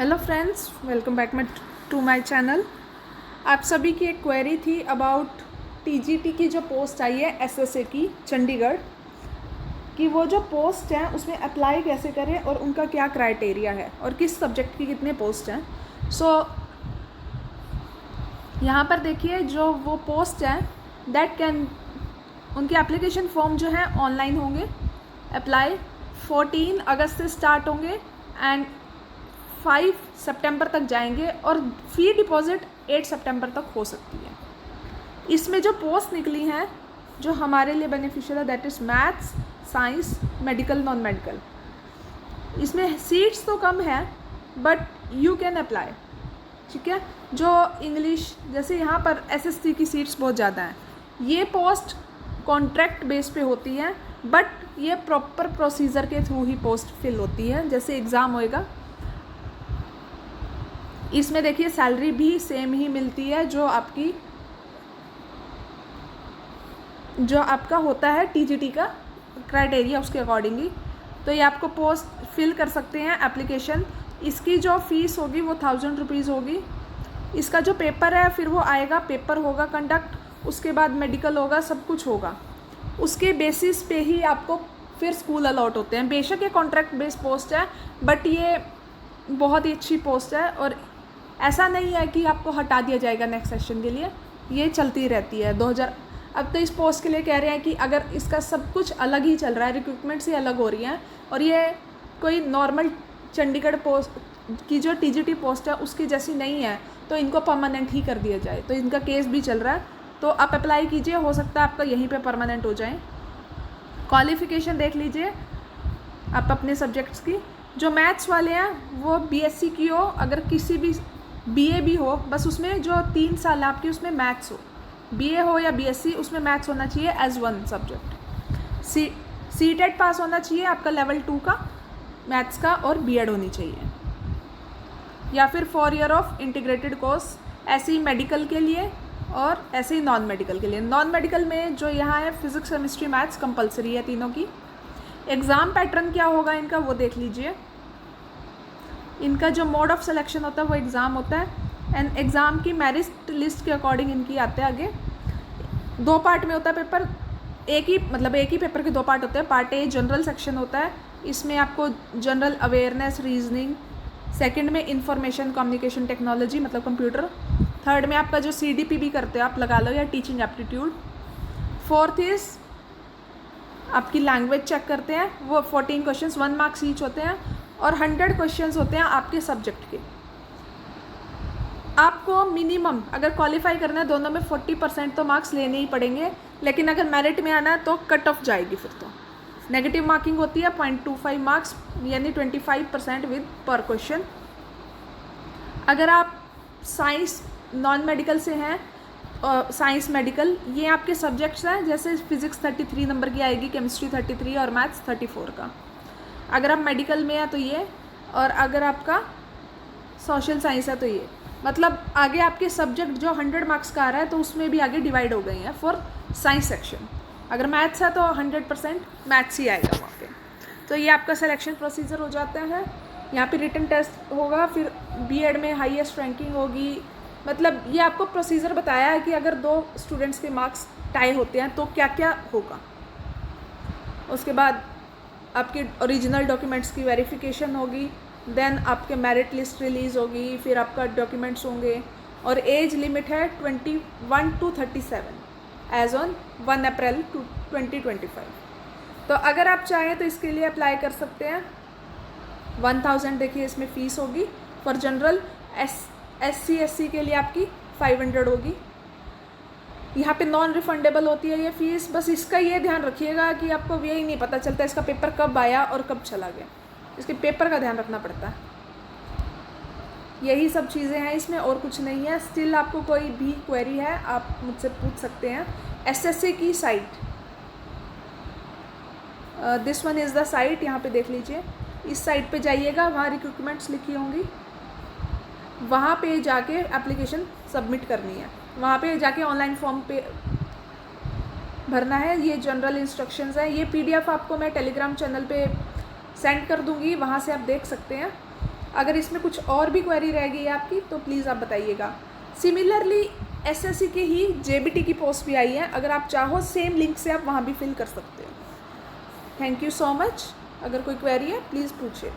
Hello friends, welcome back to my channel. आप सभी की एक क्वेरी थी अबाउट टीजीटी की जो पोस्ट आई है एसएसए की चंडीगढ़ कि वो जो पोस्ट है उसमें अप्लाई कैसे करें और उनका क्या क्राइटेरिया है और किस सब्जेक्ट की कितने पोस्ट हैं। यहाँ पर देखिए जो वो पोस्ट है उनके एप्लीकेशन फॉर्म जो है ऑनलाइन होंगे। अप्लाई 14 अगस्त से स्टार्ट होंगे एंड 5 सितंबर तक जाएंगे और फ़ी डिपॉज़िट 8 सितंबर तक हो सकती है। इसमें जो पोस्ट निकली हैं जो हमारे लिए बेनिफिशियल है that is maths, science, medical, non medical. इसमें सीट्स तो कम है बट यू कैन अप्लाई, ठीक है। जो इंग्लिश जैसे यहाँ पर एसएससी की सीट्स बहुत ज़्यादा हैं। ये पोस्ट कॉन्ट्रैक्ट बेस पे होती है बट ये प्रॉपर प्रोसीजर के थ्रू ही पोस्ट फिल होती है, जैसे एग्ज़ाम होएगा। इसमें देखिए सैलरी भी सेम ही मिलती है जो आपका होता है टीजीटी का क्राइटेरिया उसके अकॉर्डिंगली। तो ये आपको पोस्ट फिल कर सकते हैं एप्लीकेशन। इसकी जो फ़ीस होगी वो 1000 रुपीज़ होगी। इसका जो पेपर है फिर वो आएगा, पेपर होगा कंडक्ट, उसके बाद मेडिकल होगा, सब कुछ होगा। उसके बेसिस पे ही आपको फिर स्कूल अलॉट होते हैं। बेशक ये कॉन्ट्रैक्ट बेस्ड पोस्ट है बट ये बहुत ही अच्छी पोस्ट है और ऐसा नहीं है कि आपको हटा दिया जाएगा नेक्स्ट सेशन के लिए, ये चलती रहती है। 2000 अब तो इस पोस्ट के लिए कह रहे हैं कि अगर इसका सब कुछ अलग ही चल रहा है, रिक्रूटमेंट्स ही अलग हो रही हैं और ये कोई नॉर्मल चंडीगढ़ पोस्ट की जो टीजीटी पोस्ट है उसकी जैसी नहीं है तो इनको परमानेंट ही कर दिया जाए। तो इनका केस भी चल रहा है, तो आप अप्लाई कीजिए, हो सकता है आपका यहीं पे परमानेंट हो जाए। क्वालिफ़िकेशन देख लीजिए आप अपने सब्जेक्ट्स की। जो मैथ्स वाले हैं वो बीएससी की हो, अगर किसी भी बीए भी हो, बस उसमें जो 3 साल आपकी उसमें मैथ्स हो, बीए हो या बीएससी, उसमें मैथ्स होना चाहिए एज 1 सब्जेक्ट। सीटेट पास होना चाहिए आपका लेवल 2 का मैथ्स का और बीएड होनी चाहिए, या फिर 4 ईयर ऑफ इंटीग्रेटेड कोर्स, ऐसे ही मेडिकल के लिए और ऐसे ही नॉन मेडिकल के लिए। नॉन मेडिकल में जो यहाँ है फिजिक्स, केमिस्ट्री, मैथ्स कंपलसरी है तीनों की। एग्ज़ाम पैटर्न क्या होगा इनका वो देख लीजिए। इनका जो मोड ऑफ सिलेक्शन होता है वो एग्ज़ाम होता है एंड एग्ज़ाम की मेरिट लिस्ट के अकॉर्डिंग इनकी आते हैं आगे। 2 पार्ट में होता है पेपर, एक ही पेपर के 2 पार्ट होते हैं। पार्ट ए जनरल सेक्शन होता है, इसमें आपको जनरल अवेयरनेस, रीजनिंग। सेकंड में इंफॉर्मेशन कम्युनिकेशन टेक्नोलॉजी मतलब कंप्यूटर। थर्ड में आपका जो सीडीपी भी करते हो आप लगा लो, या टीचिंग एप्टीट्यूड। फोर्थ इज़ आपकी लैंग्वेज चेक करते हैं, वो 14 क्वेश्चंस 1 मार्क्स ईच होते हैं और 100 क्वेश्चंस होते हैं आपके सब्जेक्ट के। आपको मिनिमम अगर क्वालिफाई करना है दोनों में 40% तो मार्क्स लेने ही पड़ेंगे, लेकिन अगर मेरिट में आना है तो कट ऑफ जाएगी। फिर तो नेगेटिव मार्किंग होती है 0.25 मार्क्स यानी 25% विद पर क्वेश्चन। अगर आप साइंस नॉन मेडिकल से हैं, साइंस मेडिकल, ये आपके सब्जेक्ट्स हैं, जैसे फिजिक्स 33 नंबर की आएगी, केमिस्ट्री 33 और मैथ्स 34 का। अगर आप मेडिकल में है तो ये, और अगर आपका सोशल साइंस है तो ये। मतलब आगे आपके सब्जेक्ट जो 100 मार्क्स का आ रहा है तो उसमें भी आगे डिवाइड हो गई हैं फॉर साइंस सेक्शन। अगर मैथ्स है तो 100% मैथ्स ही आएगा वहाँ पे। तो ये आपका सिलेक्शन प्रोसीजर हो जाता है। यहाँ पे रिटन टेस्ट होगा, फिर बीएड में हाईएस्ट रैंकिंग होगी। मतलब ये आपको प्रोसीजर बताया है कि अगर 2 स्टूडेंट्स के मार्क्स टाई होते हैं तो क्या क्या होगा। उसके बाद आपके ओरिजिनल डॉक्यूमेंट्स की वेरिफिकेशन होगी, देन आपके मेरिट लिस्ट रिलीज़ होगी, फिर आपका डॉक्यूमेंट्स होंगे और एज लिमिट है 21 to 37 एज ऑन 1 अप्रैल 2025। तो अगर आप चाहें तो इसके लिए अप्लाई कर सकते हैं। 1000 देखिए इसमें फ़ीस होगी फॉर जनरल। SC SC के लिए आपकी 500 होगी। यहाँ पे नॉन रिफंडेबल होती है ये फ़ीस। बस इसका ये ध्यान रखिएगा कि आपको यही नहीं पता चलता इसका पेपर कब आया और कब चला गया, इसके पेपर का ध्यान रखना पड़ता है। यही सब चीज़ें हैं इसमें और कुछ नहीं है। स्टिल आपको कोई भी क्वेरी है आप मुझसे पूछ सकते हैं। SSC की site, this one is the site, यहाँ पे देख लीजिए। इस साइट पे जाइएगा, वहाँ रिक्रूटमेंट्स लिखी होंगी, वहाँ पे जाके एप्लीकेशन सबमिट करनी है। वहाँ पे जाके ऑनलाइन फॉर्म पे भरना है। ये जनरल इंस्ट्रक्शंस हैं। ये PDF आपको मैं टेलीग्राम चैनल पे सेंड कर दूँगी, वहाँ से आप देख सकते हैं। अगर इसमें कुछ और भी क्वेरी रह गई है आपकी तो प्लीज़ आप बताइएगा। सिमिलरली एसएससी की ही जेबीटी की पोस्ट भी आई है, अगर आप चाहो सेम लिंक से आप वहाँ भी फिल कर सकते हो। Thank you so much. अगर कोई क्वेरी है प्लीज़ पूछिए।